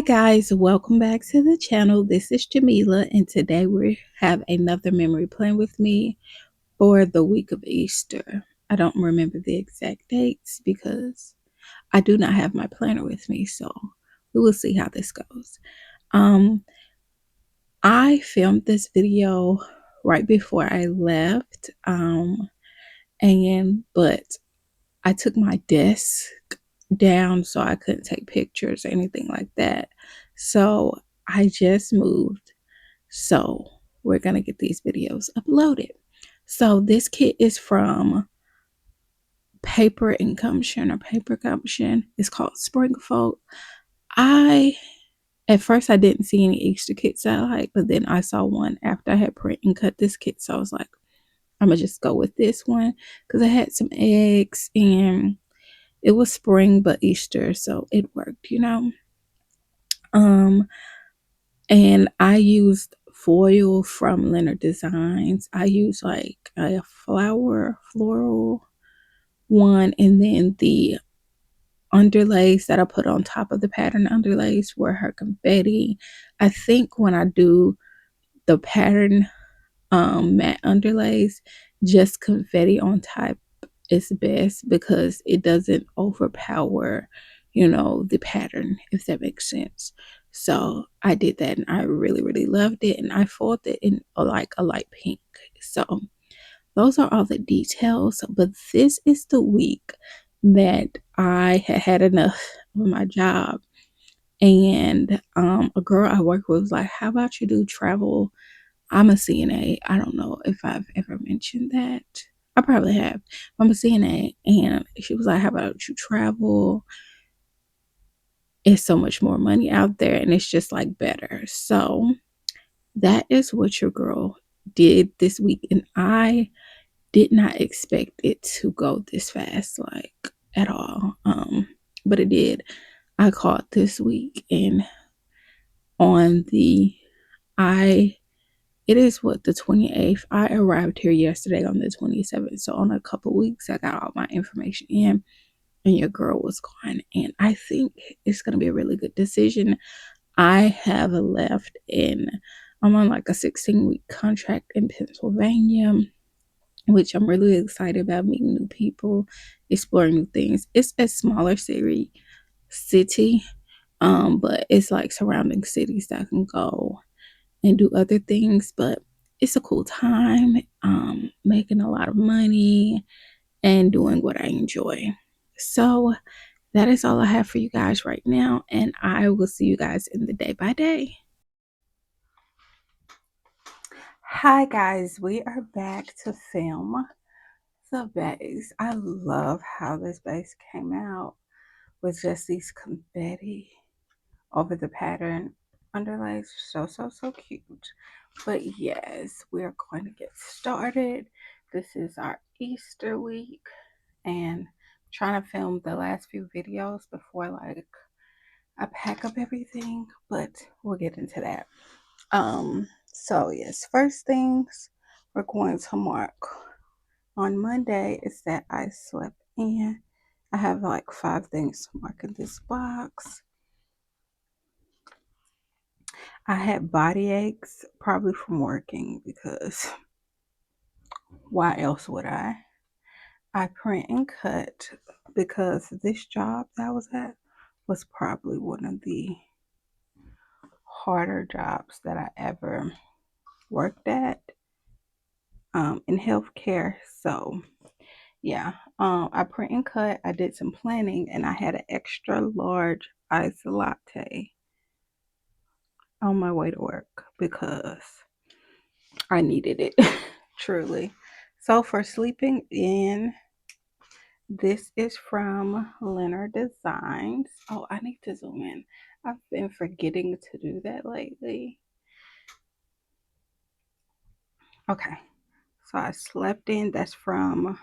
Hi guys, welcome back to the channel. This is Jamila, and today we have another memory plan with me for the week of Easter. I don't remember the exact dates because I do not have my planner with me, so we will see how this goes. I filmed this video right before I left, but I took my desk down so I couldn't take pictures or anything like that. So I just moved. So we're going to get these videos uploaded. So this kit is from Paperandgumption. It's called Spring Folk. At first I didn't see any Easter kits I like, but then I saw one after I had print and cut this kit. So I was like, I'm going to just go with this one because I had some eggs and it was spring but Easter, so it worked. And I used foil from Leonard Designs. I used like a floral one, and then the underlays that I put on top of the pattern underlays were her confetti. I think when I do the pattern matte underlays, just confetti on top is best because it doesn't overpower, the pattern, if that makes sense. So I did that and I really, really loved it. And I folded it in like a light pink. So those are all the details. But this is the week that I had enough of my job. And a girl I work with was like, how about you do travel? I'm a CNA. I don't know if I've ever mentioned that. I probably have. I'm a CNA. And she was like, how about you travel? It's so much more money out there and it's just like better. So that is what your girl did this week. And I did not expect it to go this fast, like at all. But it did. I called this week and on the I it is what, the 28th. I arrived here yesterday on the 27th. So on a couple weeks I got all my information in and your girl was gone. And I think it's gonna be a really good decision. I have left I'm on like a 16-week contract in Pennsylvania, which I'm really excited about, meeting new people, exploring new things. It's a smaller city, but it's like surrounding cities that I can go and do other things. But it's a cool time, making a lot of money and doing what I enjoy. So that is all I have for you guys right now, and I will see you guys in the day by day. Hi guys, we are back to film the base. I love how this base came out with just these confetti over the pattern underlays. So cute. But yes, we're going to get started. This is our Easter week and I'm trying to film the last few videos before like I pack up everything, but we'll get into that. So yes, first things we're going to mark on Monday is that I slept in. I have like 5 things to mark in this box. I had body aches, probably from working, because why else would I? I print and cut because this job that I was at was probably one of the harder jobs that I ever worked at in healthcare. So yeah, I print and cut. I did some planning and I had an extra large iced latte on my way to work because I needed it truly. So for sleeping in, this is from Leonard Designs. Oh, I need to zoom in. I've been forgetting to do that lately. Okay, so I slept in. That's from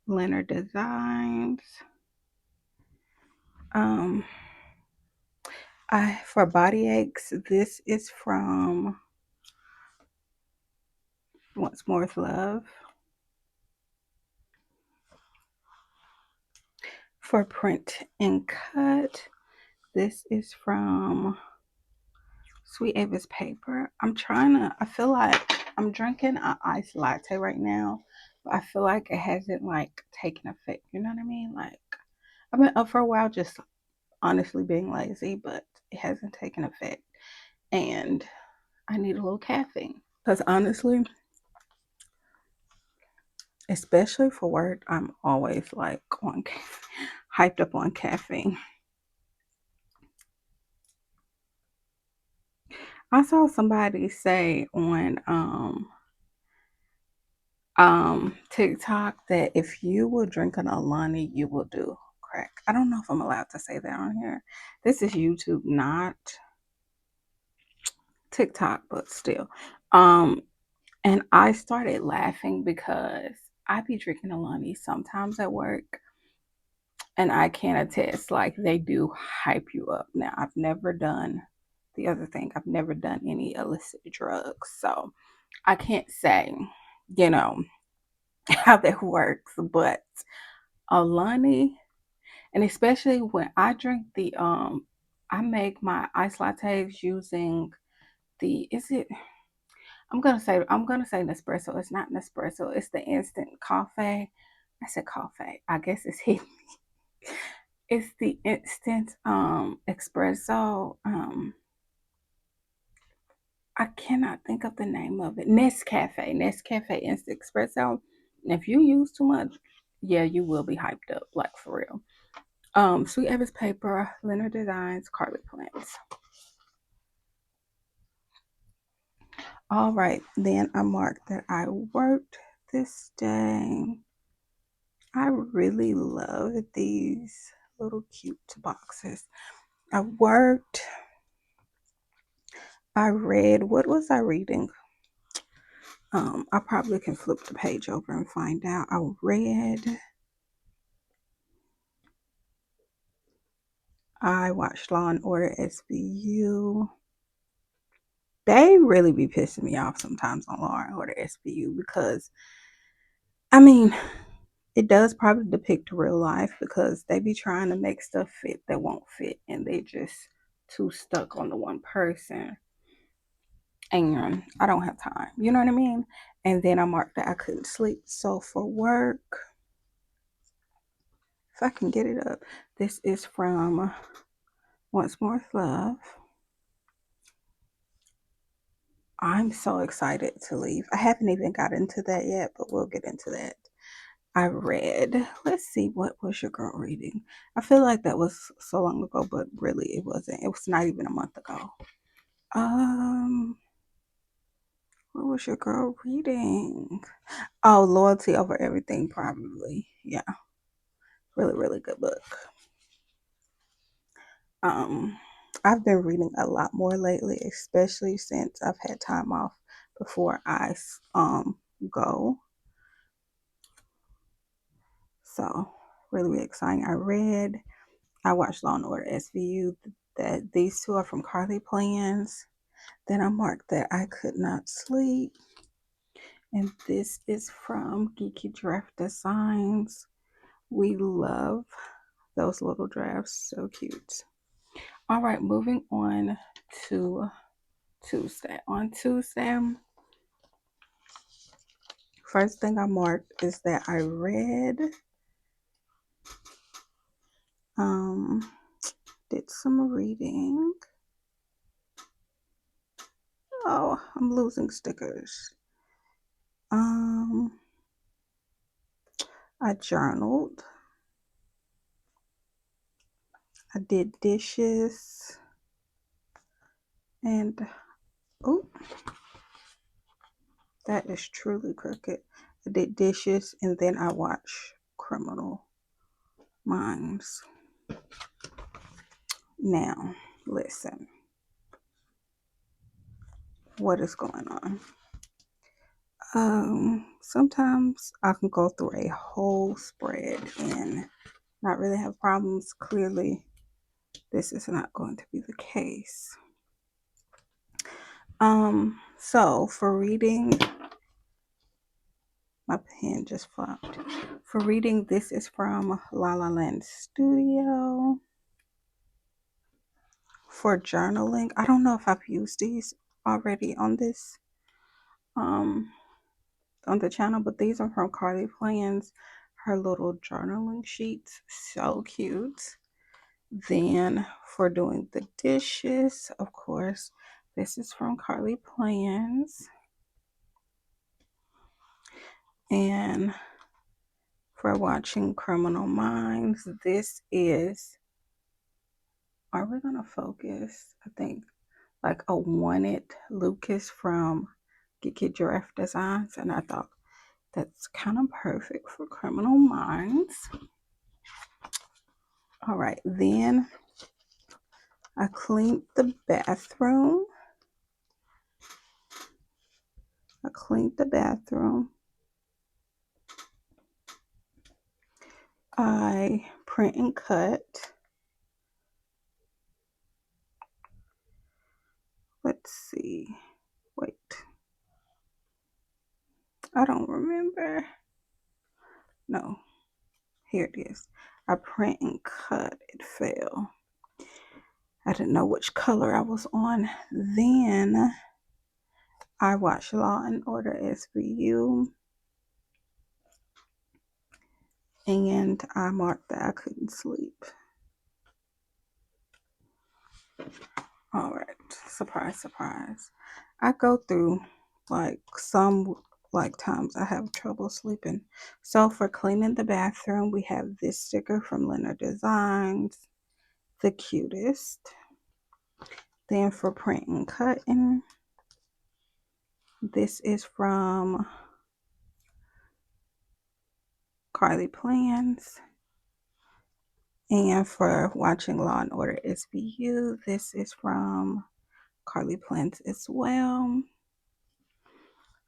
Leonard Designs. For body aches, this is from Once More's Love. For print and cut, This is from Sweet Ava's Paper. I feel like I'm drinking an iced latte right now, but I feel like it hasn't like taken effect. You know what I mean? Like, I've been up for a while just honestly being lazy, but it hasn't taken effect. And I need a little caffeine. Because honestly, especially for work, I'm always like hyped up on caffeine. I saw somebody say on TikTok that if you will drink an Alani, you will do crack. I don't know if I'm allowed to say that on here. This is YouTube, not TikTok, but still. And I started laughing because I be drinking Alani sometimes at work, and I can attest, like, they do hype you up. Now, I've never done the other thing. I've never done any illicit drugs, so I can't say, you know, how that works, but Alani, and especially when I drink I make my iced lattes using is it, I'm gonna say Nespresso. It's not Nespresso, it's the instant coffee. I said coffee. I guess it's hidden. It's the instant espresso. I cannot think of the name of it. Nescafe instant espresso. And if you use too much, yeah, you will be hyped up, like for real. Sweet Eva's Paper, Leonard Designs, Carly Plants. All right, then I marked that I worked this day. I really love these little cute boxes. I worked. I read. What was I reading? I probably can flip the page over and find out. I read. I watched Law and Order SVU. They really be pissing me off sometimes on Law and Order SVU because, I mean, it does probably depict real life because they be trying to make stuff fit that won't fit, and they just too stuck on the one person. And I don't have time. You know what I mean? And then I marked that I couldn't sleep. So for work, if I can get it up, this is from Once More with Love. I'm so excited to leave. I haven't even got into that yet, but we'll get into that. I read, let's see, what was your girl reading? I feel like that was so long ago, but really it wasn't. It was not even a month ago. What was your girl reading? Oh, Loyalty Over Everything, probably. Yeah. Really, really good book. I've been reading a lot more lately, especially since I've had time off before I go. So really, really exciting. I watched Law and Order SVU. That these two are from Carly Plans. Then I marked that I could not sleep. And this is from Geeky Draft Designs. We love those little drafts. So cute. All right, moving on to Tuesday. On Tuesday, first thing I marked is that I read, did some reading. Oh, I'm losing stickers. I journaled. I did dishes. And, oh, that is truly crooked. I did dishes and then I watched Criminal Minds. Now, listen. What is going on? Sometimes I can go through a whole spread and not really have problems. Clearly, this is not going to be the case. So for reading, my pen just flopped. For reading, this is from La La Land Studio. for journaling. I don't know if I've used these already on this on the channel, but these are from Carly Plans. Her little journaling sheets, so cute. Then for doing the dishes, of course, this is from Carly Plans. And for watching Criminal Minds, this is, are we gonna focus? I think like a wanted Lucas from Geeky Giraffe Designs, and I thought that's kind of perfect for Criminal Minds. All right, then I cleaned the bathroom. I print and cut. Let's see. Wait. I don't remember. No. Here it is. I print and cut. It fell. I didn't know which color I was on. Then I watched Law and Order SVU. And I marked that I couldn't sleep. All right. Surprise, surprise. I go through like some times I have trouble sleeping. So for cleaning the bathroom, we have this sticker from Leonard Designs, the cutest. Then for print and cutting, this is from Carly Plans. And for watching Law and Order SVU, this is from Carly Plans as well.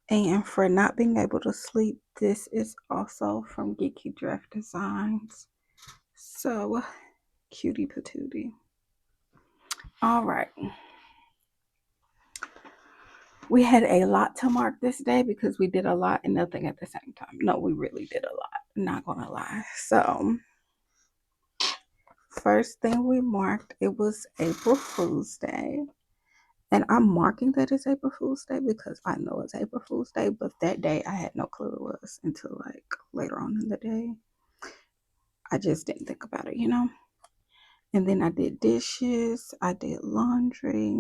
And for not being able to sleep, this is also from Geeky Giraffe Designs. So, cutie patootie. All right. We had a lot to mark this day because we did a lot and nothing at the same time. No, we really did a lot. Not gonna lie. So, first thing we marked, it was April Fool's Day. And I'm marking that it's April Fool's Day because I know it's April Fool's Day, but that day I had no clue it was until like later on in the day. I just didn't think about it, you know? And then I did dishes, I did laundry.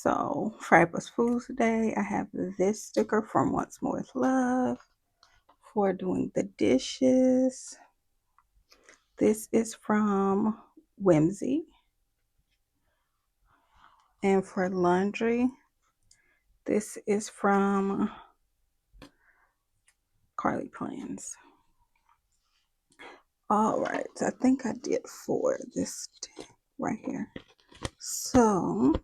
So for April Fool's Day, I have this sticker from Once More with Love. For doing the dishes, this is from Whimsy. And for laundry, this is from Carly Plans. All right, I think I did 4 this day right here. So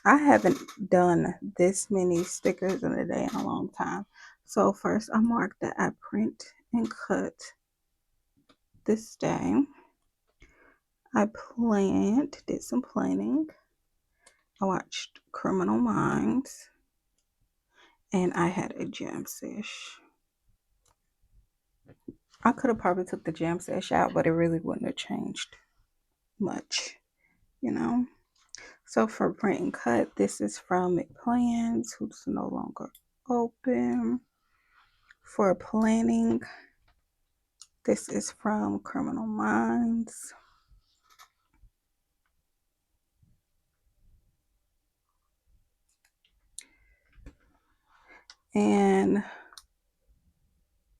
I haven't done this many stickers in a day in a long time. So first I marked that I print and cut this day. I did some planning. I watched Criminal Minds. And I had a jam sesh. I could have probably took the jam sesh out, but it really wouldn't have changed much, you know. So for print and cut, this is from McPlans, who's no longer open. For planning, this is from Criminal Minds. And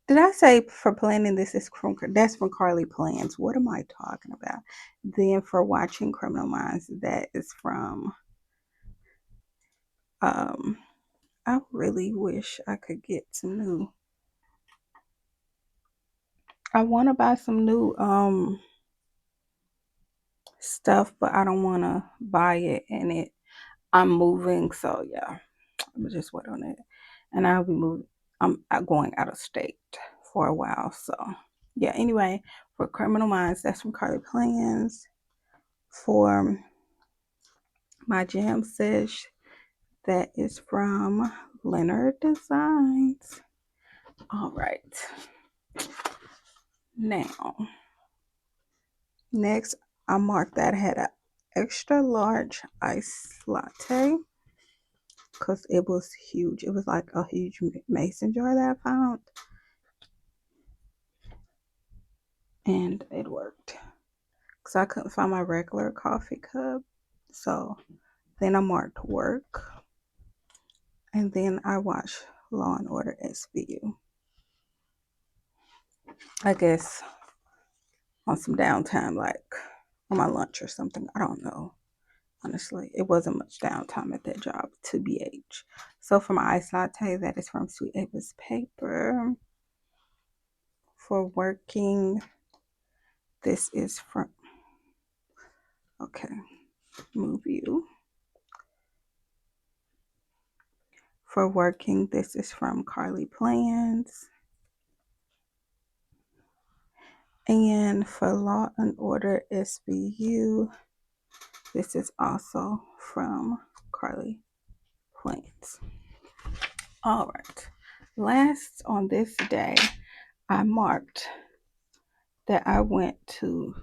did I say for planning, that's from Carly Plans? What am I talking about? Then for watching Criminal Minds, that is from I really wish I could get some new. I want to buy some new stuff, but I don't want to buy it I'm moving, so yeah. I'm just wait on it. And I'll be moving. I'm going out of state for a while, so yeah. Anyway, for Criminal Minds, that's from Carly Plans. For my jam sesh, that is from Leonard Designs. All right. Now, next, I marked that I had an extra large iced latte because it was huge. It was like a huge mason jar that I found. And it worked. Because I couldn't find my regular coffee cup. So then I marked work. And then I watched Law and Order SVU. I guess on some downtime, like on my lunch or something. I don't know. Honestly, it wasn't much downtime at that job, to BH. So for my iced latte, that is from Sweet Ava's Paper. For working, this is from, okay, move you. For working, this is from Carly Plans. And for Law and Order SVU, this is also from Carly Plans. All right. Last on this day, I marked that I went to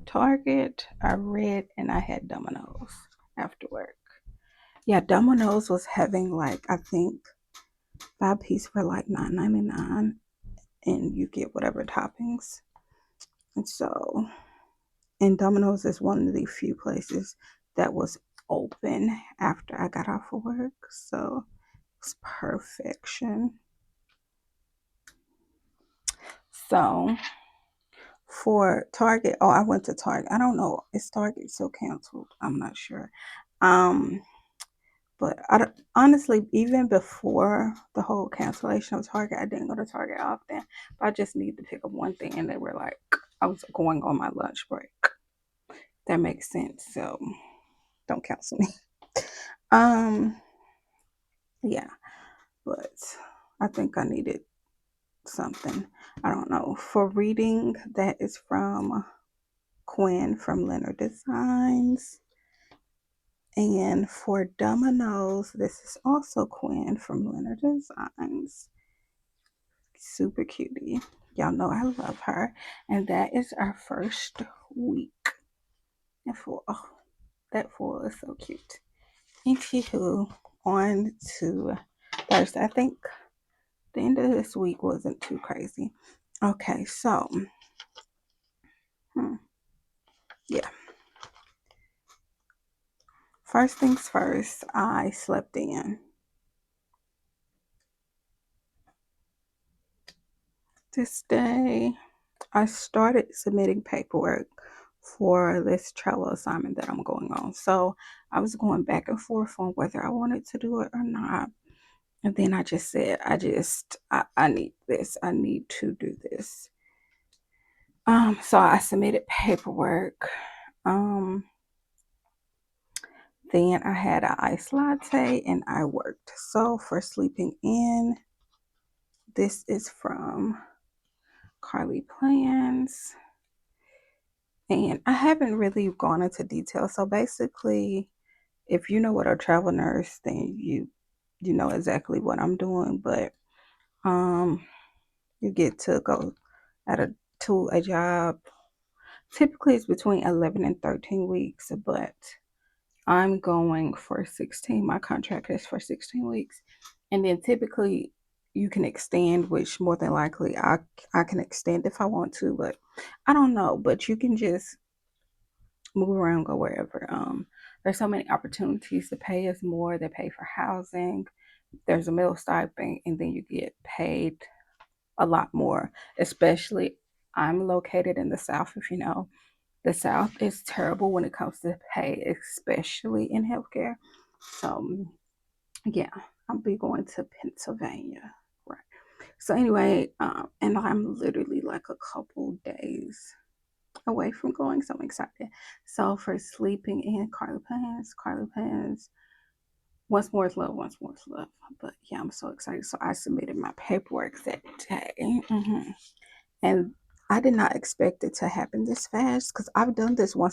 Target, I read, and I had Domino's after work. Yeah, Domino's was having like, I think 5 piece for like $9.99, and you get whatever toppings. And so, and Domino's is one of the few places that was open after I got off of work. So it's perfection. So for Target, oh, I went to Target. I don't know, is Target still canceled? I'm not sure. But honestly, even before the whole cancellation of Target, I didn't go to Target often. But I just needed to pick up one thing, and they were like, I was going on my lunch break. That makes sense. So don't cancel me. Yeah, but I think I needed something. I don't know. For reading, that is from Quinn from Leonard Designs. And for Domino's, this is also Quinn from Leonard Designs. Super cutie. Y'all know I love her. And that is our first week. And for, oh, that foil is so cute. Anywho, on to Thursday. I think the end of this week wasn't too crazy. Okay, so, yeah. First things first, I slept in. This day, I started submitting paperwork for this travel assignment that I'm going on. So I was going back and forth on whether I wanted to do it or not. And then I just said, I need this. I need to do this. So I submitted paperwork. Then I had an iced latte and I worked. So for sleeping in, this is from Carly Plans. And I haven't really gone into detail. So basically, if you know what a travel nurse, then you know exactly what I'm doing. But you get to go to a job. Typically, it's between 11 and 13 weeks, but I'm going for 16. My contract is for 16 weeks. And then typically you can extend, which more than likely I can extend if I want to, but I don't know. But you can just move around, go wherever. There's so many opportunities. To pay us more. They pay for housing. There's a meal stipend, and then you get paid a lot more. Especially, I'm located in the South. If you know, the South is terrible when it comes to pay, especially in healthcare. So, yeah, I'll be going to Pennsylvania. Right. So anyway, and I'm literally like a couple days away from going, so I'm excited. So for sleeping in, Carly Plans, once more is love, once more is love. But yeah, I'm so excited. So I submitted my paperwork that day. And I did not expect it to happen this fast because I've done this one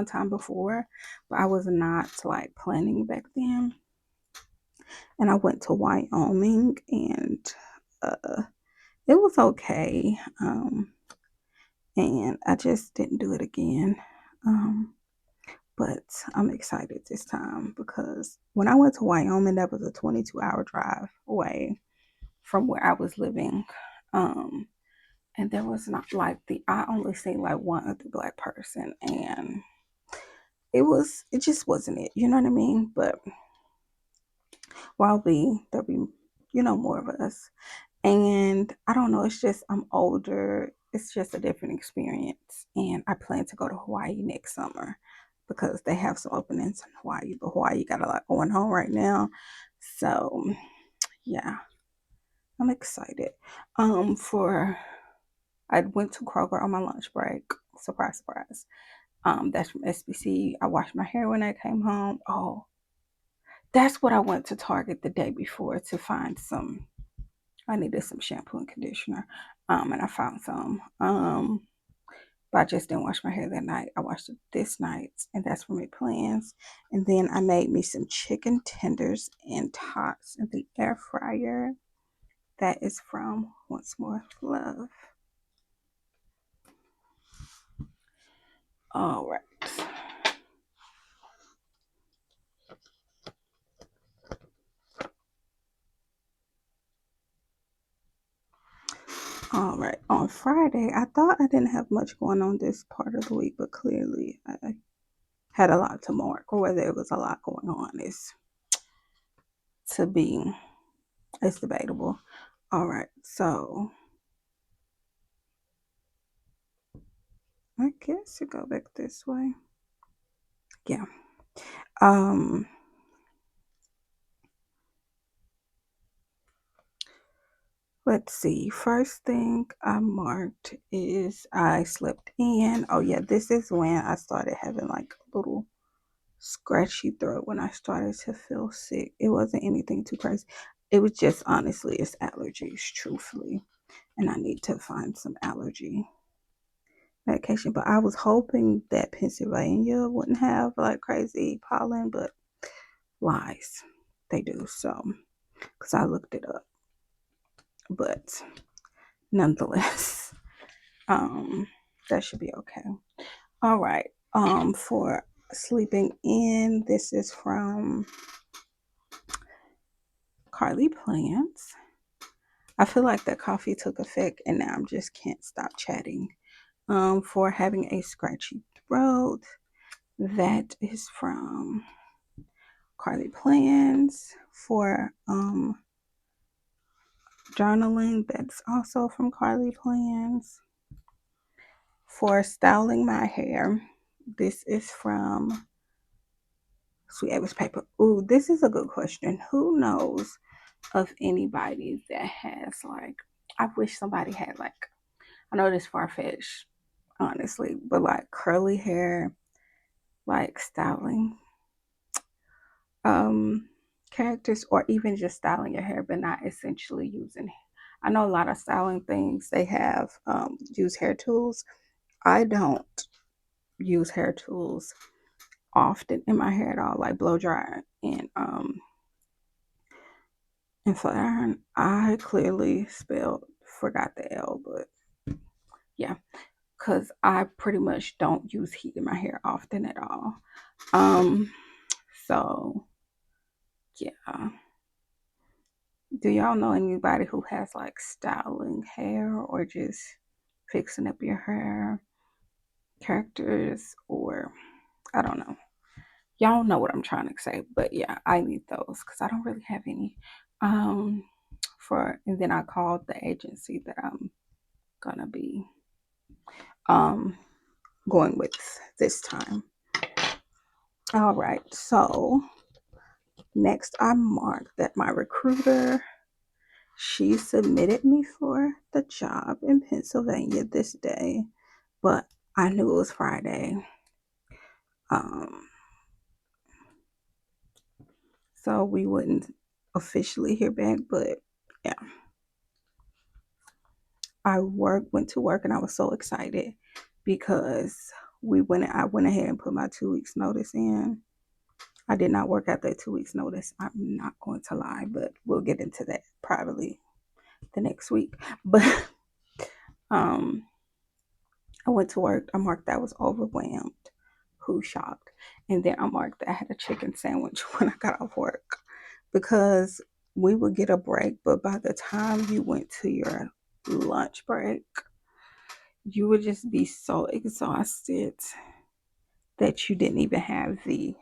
time before, but I was not like planning back then. And I went to Wyoming, and it was okay. And I just didn't do it again. But I'm excited this time because when I went to Wyoming, that was a 22-hour drive away from where I was living. And there was not like I only seen like one other Black person, and it just wasn't it, you know what I mean? But there'll be, more of us. And I don't know, it's just I'm older. It's just a different experience. And I plan to go to Hawaii next summer because they have some openings in Hawaii. But Hawaii got a lot going on right now. So yeah, I'm excited. I went to Kroger on my lunch break. Surprise, surprise. That's from SBC. I washed my hair when I came home. Oh, that's what I went to Target the day before to find some. I needed some shampoo and conditioner. And I found some. But I just didn't wash my hair that night. I washed it this night, and that's from my plans. And then I made me some chicken tenders and tots in the air fryer. That is from Once More Love. All right. All right. On Friday, I thought I didn't have much going on this part of the week, but clearly I had a lot to mark, or whether it was a lot going on is it's debatable. All right. So I guess to go back this way. Yeah. Um Let's see. First thing I marked is I slept in. Oh yeah, this is when I started having like a little scratchy throat when I started to feel sick. It wasn't anything too crazy. It was just honestly it's allergies, truthfully. And I need to find some allergy medication. But I was hoping that Pennsylvania wouldn't have like crazy pollen, but lies. They do. So, because I looked it up. But nonetheless, that should be okay. All right. For sleeping in, this is from Carly Plants. I feel like the coffee took effect and now I just can't stop chatting. For having a scratchy throat, that is from Carly Plans. For journaling, that's also from Carly Plans. For styling my hair, this is from Sweet Avis Paper. Ooh, this is a good question. Who knows of anybody that has like, I wish somebody had like, I know this far-fetched, honestly, but like curly hair, like styling characters, or even just styling your hair, but not essentially using. I know a lot of styling things they have use hair tools. I don't use hair tools often in my hair at all, like blow dry and flat iron. I clearly forgot the L, but yeah, because I pretty much don't use heat in my hair often at all. So yeah. Do y'all know anybody who has like styling hair or just fixing up your hair characters, or I don't know. Y'all know what I'm trying to say, but yeah, I need those because I don't really have any. And then I called the agency that I'm gonna be going with this time. All right, so next I marked that my recruiter, she submitted me for the job in Pennsylvania this day, but I knew it was Friday. So we wouldn't officially hear back, but yeah. I went to work and I was so excited because I went ahead and put my 2 weeks notice in. I did not work out that 2 weeks notice. I'm not going to lie, but we'll get into that probably the next week. But I went to work. I marked that I was overwhelmed. Who shocked? And then I marked that I had a chicken sandwich when I got off work, because we would get a break, but by the time you went to your lunch break, you would just be so exhausted that you didn't even have the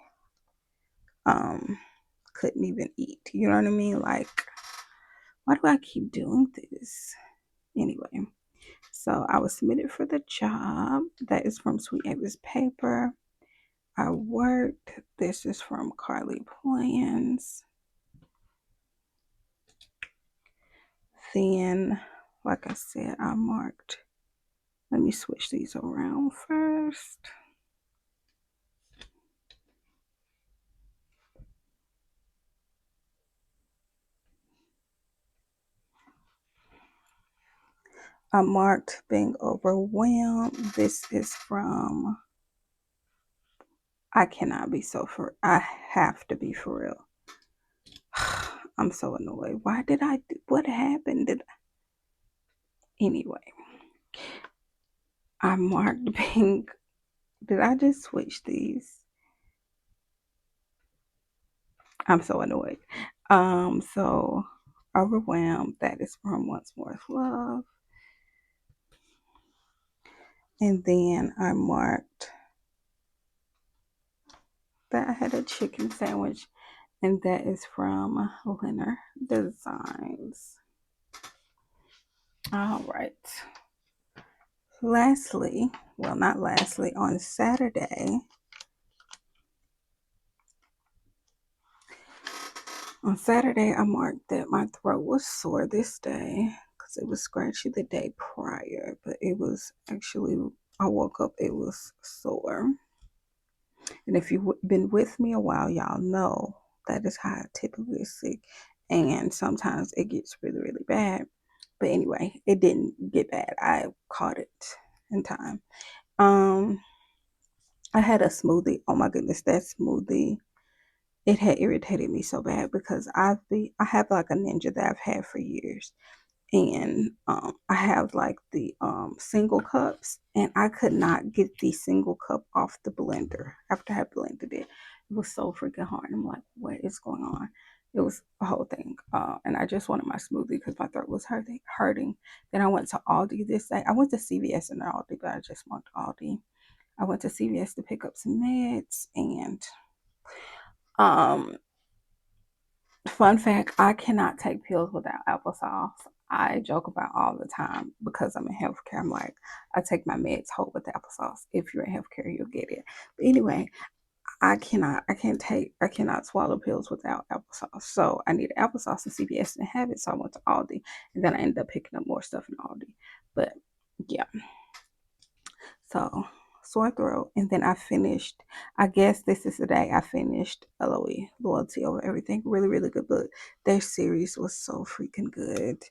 couldn't even eat. You know what I mean? Like, why do I keep doing this? Anyway, so I was submitted for the job. That is from Sweet Avis Paper. I worked. This is from Carly Plans. Then, like I said, I marked. Let me switch these around first. I marked being overwhelmed. This is from, I cannot be so for, I have to be for real. I'm so annoyed. Why did I do, what happened? Anyway, I marked being, did I just switch these? I'm so annoyed. So overwhelmed, that is from Once More with Love. And then I marked that I had a chicken sandwich, and that is from Leonard Designs. All right. Lastly, well, not lastly, on Saturday, I marked that my throat was sore this day because it was scratchy the day prior, but it was actually, I woke up, it was sore. And if you've been with me a while, y'all know that is how I typically is sick. And sometimes it gets really, really bad. But anyway, it didn't get bad. I caught it in time. I had a smoothie. Oh my goodness, that smoothie. It had irritated me so bad because I have like a ninja that I've had for years. And I have like the single cups, and I could not get the single cup off the blender after I blended it. It was so freaking hard. I'm like, what is going on? It was a whole thing. And I just wanted my smoothie because my throat was hurting. Then I went to Aldi this day. I went to CVS and Aldi, but I just went to Aldi. I went to CVS to pick up some meds, and fun fact, I cannot take pills without applesauce. I joke about all the time because I'm in healthcare. I'm like, I take my meds whole with applesauce. If you're in healthcare, you'll get it. But anyway, I cannot swallow pills without applesauce. So I needed applesauce, and CVS didn't have it. So I went to Aldi, and then I ended up picking up more stuff in Aldi. But yeah, so sore throat. And then I finished, I guess this is the day I finished LOE, Loyalty Over Everything. Really, really good book. Their series was so freaking good.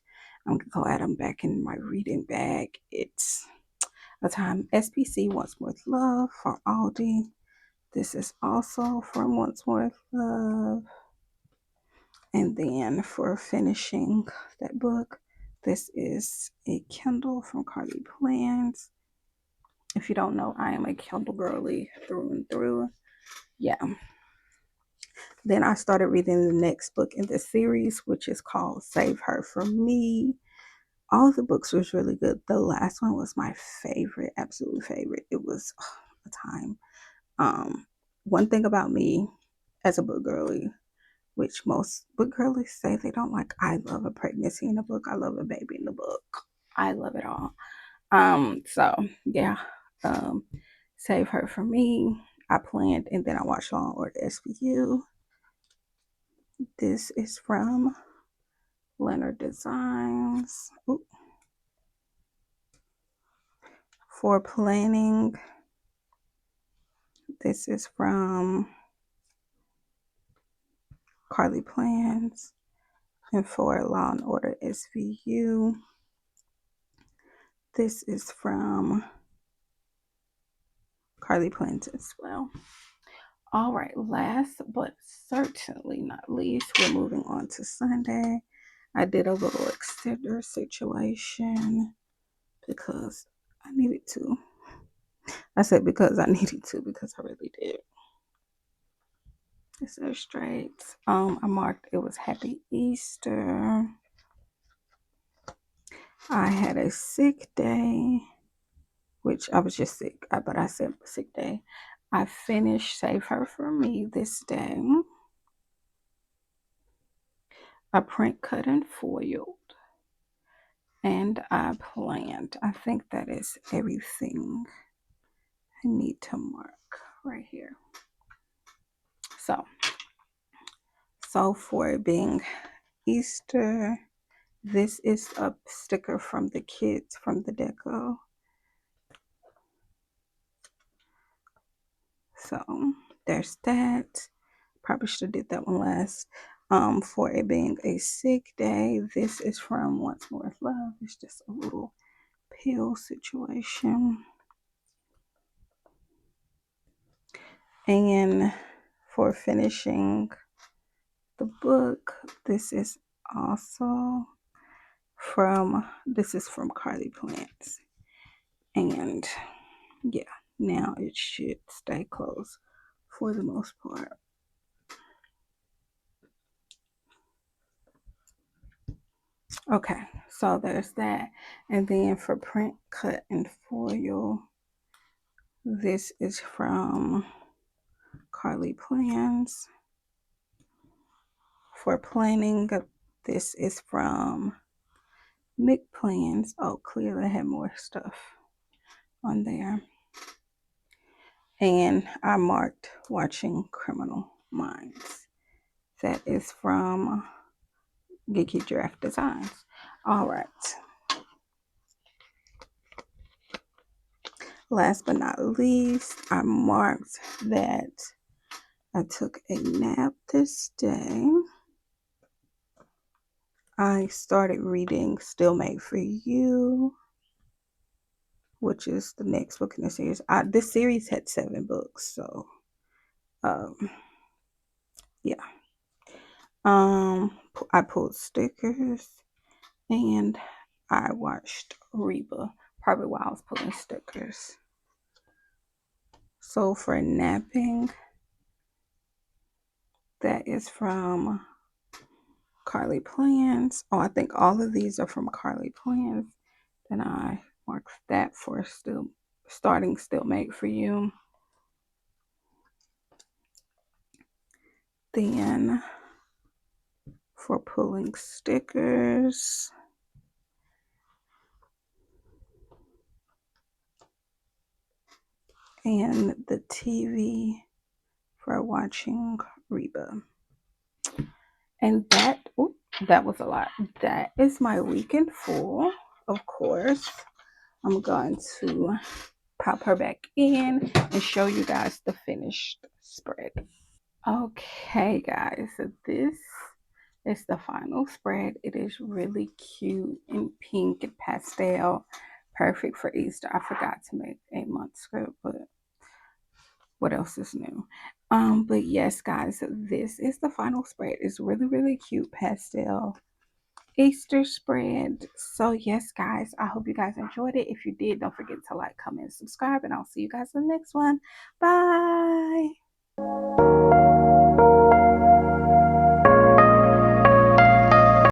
I'm glad I'm back in my reading bag. It's a time. SPC, Once More with Love, for Aldi. This is also from Once More with Love. And then for finishing that book, this is a Kindle from Carly Plans. If you don't know, I am a Kindle girly through and through. Yeah. Then I started reading the next book in the series, which is called Save Her From Me. All of the books was really good. The last one was my favorite, absolute favorite. It was a time. One thing about me as a book girly, which most book girlies say they don't like, I love a pregnancy in a book. I love a baby in the book. I love it all. So yeah. Save Her From Me. I planned, and then I watched Law and Order SVU. This is from Leonard Designs. Ooh. For planning, this is from Carly Plans. And for Law and Order SVU, This is from Carly Plans as well. All right, last but certainly not least, we're moving on to Sunday. I did a little extender situation because I needed to. I said because I needed to, because I really did. It's straight. I marked it was Happy Easter. I had a sick day, which I was just sick, but I said sick day. I finished Save Her For Me this day. I print, cut, and foiled. And I planned. I think that is everything I need to mark right here. So for it being Easter, this is a sticker from the kids from the deco. So there's that. Probably should have did that one last. For it being a sick day, this is from Once More Love. It's just a little pill situation. And for finishing the book, this is also from Carly Plants. And yeah, now it should stay closed for the most part. Okay, so there's that. And then for print, cut, and foil, this is from Carly Plans. For planning, this is from Mick Plans. Oh, clearly I had more stuff on there. And I marked Watching Criminal Minds. That is from Geeky Draft Designs. All right. Last but not least, I marked that I took a nap this day. I started reading Still Made For You, which is the next book in the series. This series had 7 books, so yeah. I pulled stickers and I watched Reba, probably while I was pulling stickers. So for napping, that is from Carly Plans. Oh, I think all of these are from Carly Plans. Then I marked that for Still Made For You. Then for pulling stickers, and the TV for watching Reba. And that was a lot. That is my weekend full. Of course, I'm going to pop her back in and show you guys the finished spread. Okay, guys, so this is the final spread. It is really cute and pink and pastel, perfect for Easter. I forgot to make a month script, but what else is new? But yes, guys, this is the final spread. It's really, really cute pastel Easter spread. So yes, guys, I hope you guys enjoyed it. If you did, don't forget to like, comment, subscribe, and I'll see you guys in the next one. Bye.